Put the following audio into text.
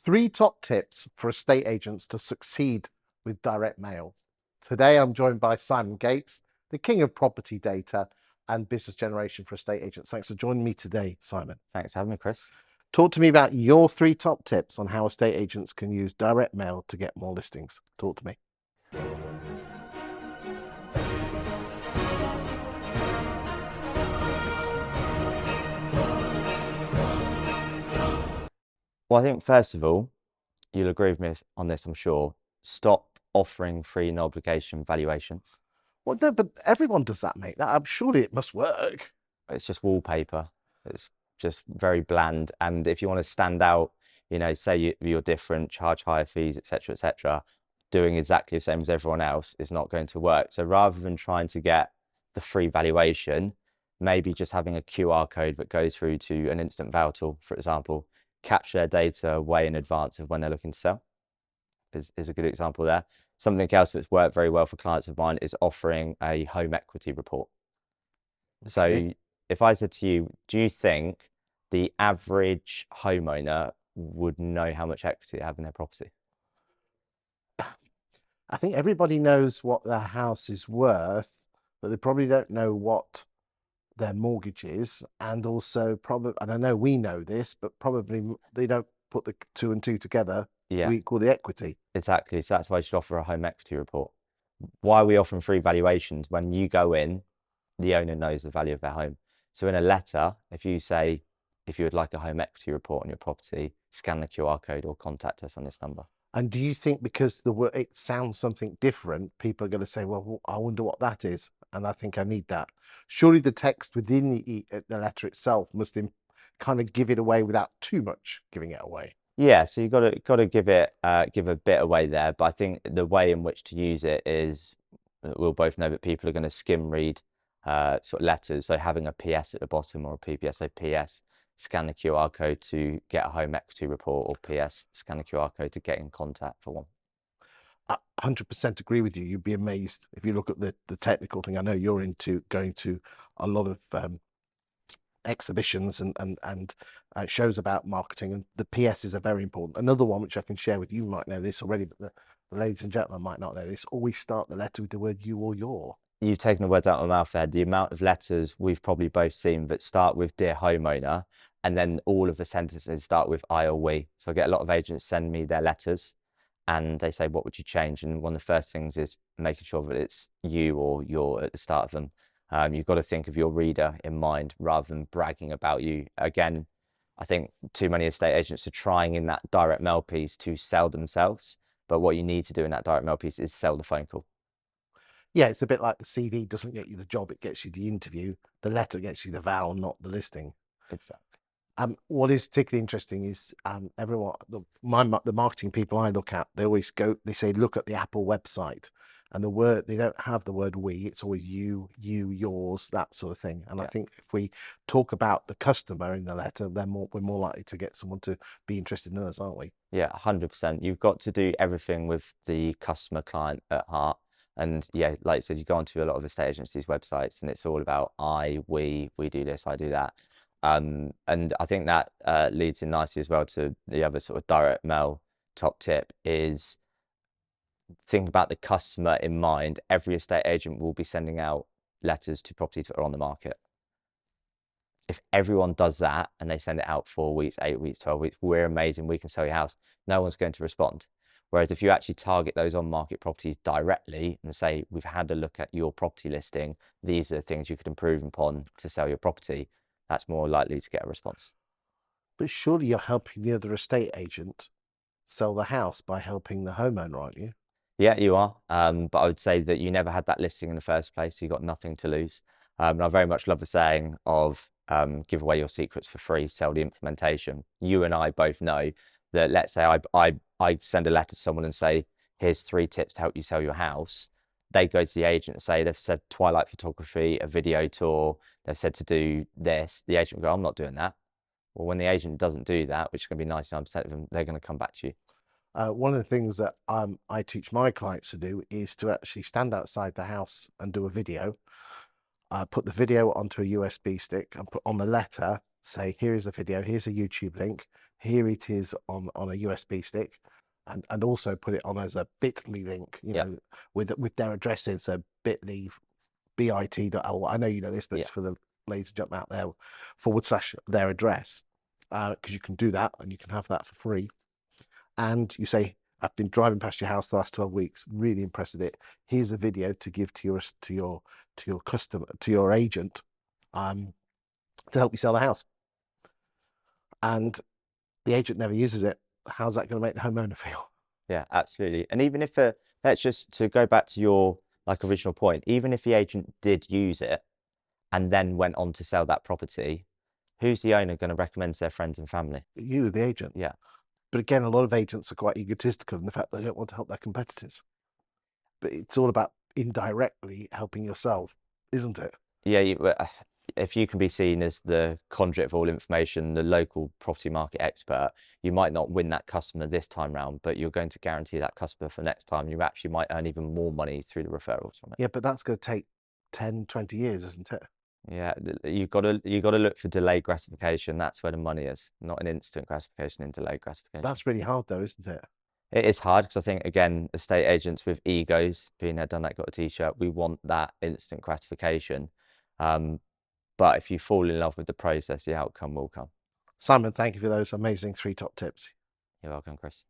3 top tips for estate agents to succeed with direct mail. Today, I'm joined by Simon Gates, the king of property data and business generation for estate agents. Thanks for joining me today, Simon. Thanks for having me, Chris. Talk to me about your 3 top tips on how estate agents can use direct mail to get more listings. Talk to me. Well, I think first of all, you'll agree with me on this, I'm sure. Stop offering free no obligation valuations. Well, no, but everyone does that, mate. I'm surely it must work. It's just wallpaper. It's just very bland. And if you want to stand out, say you're different, charge higher fees, etc., doing exactly the same as everyone else is not going to work. So rather than trying to get the free valuation, maybe just having a QR code that goes through to an instant val tool, for example, capture their data way in advance of when they're looking to sell is a good example there. Something else that's worked very well for clients of mine is offering a home equity report. Okay. So if I said to you, do you think the average homeowner would know how much equity they have in their property? I think everybody knows what their house is worth, but they probably don't know what their mortgage is, and also probably, and I know we know this, but probably they don't put the 2 and 2 together to equal the equity. Exactly. So that's why you should offer a home equity report. Why are we offering free valuations? When you go in, the owner knows the value of their home. So in a letter, if you say, if you would like a home equity report on your property, scan the QR code or contact us on this number. And do you think because it sounds something different, people are going to say, well, I wonder what that is, and I think I need that. Surely the text within the letter itself must kind of give it away without too much giving it away. Yeah, so you've got to give a bit away there, but I think the way in which to use it is, we'll both know that people are going to skim read sort of letters. So having a PS at the bottom or a PPS, so PS, scan the QR code to get a home equity report, or PS, scan the QR code to get in contact for one. I 100% agree with you. You'd be amazed if you look at the technical thing. I know you're into going to a lot of exhibitions and shows about marketing, and the PSs are very important. Another one which I can share with you, might know this already, but the ladies and gentlemen might not know this. Always start the letter with the word you or your. You've taken the words out of my mouth there. The amount of letters we've probably both seen that start with dear homeowner, and then all of the sentences start with I or we. So I get a lot of agents send me their letters and they say, what would you change? And one of the first things is making sure that it's you or your at the start of them. You've got to think of your reader in mind rather than bragging about you. Again, I think too many estate agents are trying in that direct mail piece to sell themselves. But what you need to do in that direct mail piece is sell the phone call. Yeah, it's a bit like the CV doesn't get you the job, it gets you the interview. The letter gets you the val, not the listing. Exactly. What is particularly interesting is everyone, the marketing people I look at, they say, look at the Apple website, and they don't have the word we, it's always you, yours, that sort of thing. And I think if we talk about the customer in the letter, then we're more likely to get someone to be interested in us, aren't we? Yeah, 100%. You've got to do everything with the customer client at heart. And yeah, like I said, you go onto a lot of estate agencies' websites and it's all about we do this, I do that. And I think that leads in nicely as well to the other sort of direct mail top tip is think about the customer in mind. Every estate agent will be sending out letters to properties that are on the market. If everyone does that and they send it out 4 weeks, 8 weeks, 12 weeks, we're amazing, we can sell your house, no one's going to respond. Whereas if you actually target those on-market properties directly and say, we've had a look at your property listing, these are the things you could improve upon to sell your property, that's more likely to get a response. But surely you're helping the other estate agent sell the house by helping the homeowner, aren't you? Yeah, you are. But I would say that you never had that listing in the first place. So you've got nothing to lose. And I very much love the saying of give away your secrets for free, sell the implementation. You and I both know that, let's say I send a letter to someone and say, here's 3 tips to help you sell your house. They go to the agent and say, they've said twilight photography, a video tour, they've said to do this. The agent will go, I'm not doing that. Well, when the agent doesn't do that, which is going to be 99% of them, they're going to come back to you. One of the things that I teach my clients to do is to actually stand outside the house and do a video. Put the video onto a USB stick and put on the letter, say, here is a video, here's a YouTube link. Here it is on a USB stick, and also put it on as a Bitly link, Yeah, with their addresses. So Bitly, bit.ly. I know you know this, but yeah, it's for the ladies and gentlemen out there, / their address, because you can do that and you can have that for free. And you say, I've been driving past your house the last 12 weeks, really impressed with it. Here's a video to give to your customer, to your agent, um, to help you sell the house. And the agent never uses it. How's that going to make the homeowner feel? yeah, absolutely. And even if let's just to go back to your like original point, even if the agent did use it and then went on to sell that property, who's the owner going to recommend to their friends and family? You, the agent. Yeah. But again, a lot of agents are quite egotistical in the fact they don't want to help their competitors. But it's all about indirectly helping yourself, isn't it? Yeah, if you can be seen as the conduit of all information, the local property market expert, you might not win that customer this time round, but you're going to guarantee that customer for next time. You actually might earn even more money through the referrals from it. Yeah, but that's going to take 10, 20 years, isn't it? Yeah, you've got to look for delayed gratification. That's where the money is, not an instant gratification in delayed gratification. That's really hard though, isn't it? It is hard because I think again, estate agents with egos, being there, done that, got a t-shirt, we want that instant gratification. Um, But if you fall in love with the process, the outcome will come. Simon, thank you for those amazing 3 top tips. You're welcome, Chris.